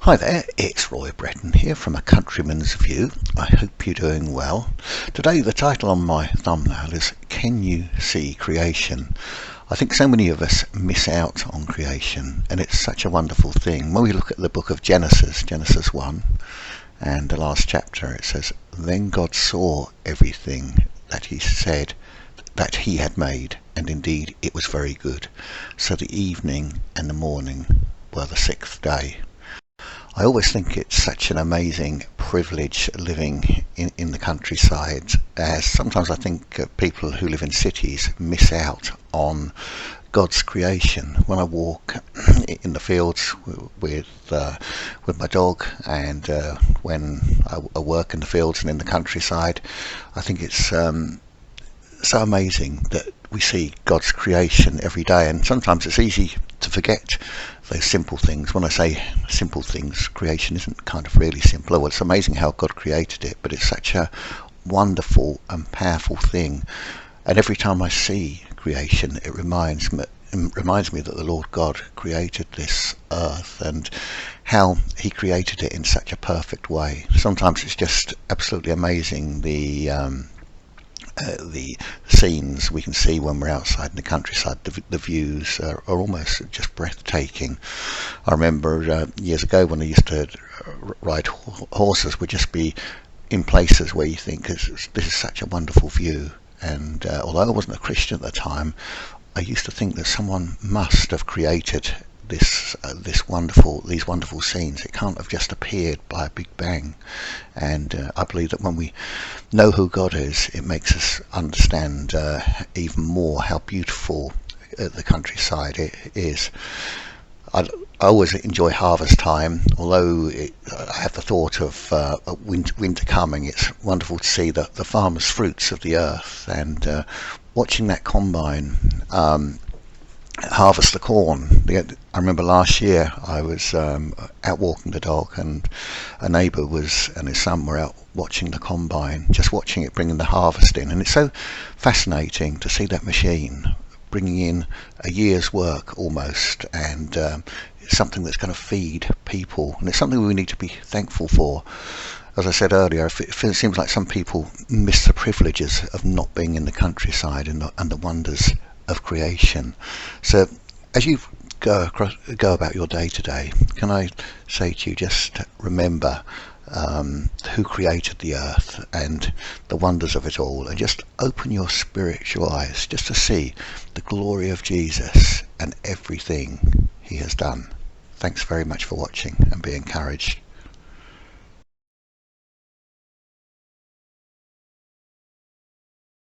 Hi there, it's Roy Breton here from A Countryman's View. I hope you're doing well. Today the title on my thumbnail is Can You See Creation? I think so many of us miss out on creation, and it's such a wonderful thing. When we look at the book of Genesis 1 and the last chapter, it says, Then God saw everything that he said that he had made, and indeed it was very good. So the evening and the morning were the sixth day. I always think it's such an amazing privilege living in the countryside, as sometimes I think people who live in cities miss out on God's creation. When I walk in the fields with my dog, and when I work in the fields and in the countryside, I think it's so amazing that we see God's creation every day, and sometimes it's easy to forget those simple things. When I say simple things, creation isn't kind of really simple. Well, it's amazing how God created it, but it's such a wonderful and powerful thing. And every time I see creation, it reminds me that the Lord God created this earth and how he created it in such a perfect way. Sometimes it's just absolutely amazing, the scenes we can see when we're outside in the countryside. The views are almost just breathtaking. I remember years ago when I used to ride horses, would just be in places where you think this is such a wonderful view, and although I wasn't a Christian at the time, I used to think that someone must have created these wonderful scenes. It can't have just appeared by a big bang. And I believe that when we know who God is, it makes us understand even more how beautiful the countryside is. I always enjoy harvest time, although I have the thought of winter coming. It's wonderful to see the farmer's fruits of the earth, and watching that combine harvest the corn. I remember last year I was out walking the dog, and a neighbour and his son were out watching the combine, just watching it bringing the harvest in, and it's so fascinating to see that machine bringing in a year's work almost, and it's something that's going to feed people, and it's something we need to be thankful for. As I said earlier, it seems like some people miss the privileges of not being in the countryside and the wonders of creation. So as you go about your day today, can I say to you, just remember who created the earth and the wonders of it all, and just open your spiritual eyes just to see the glory of Jesus and everything he has done. Thanks very much for watching, and be encouraged.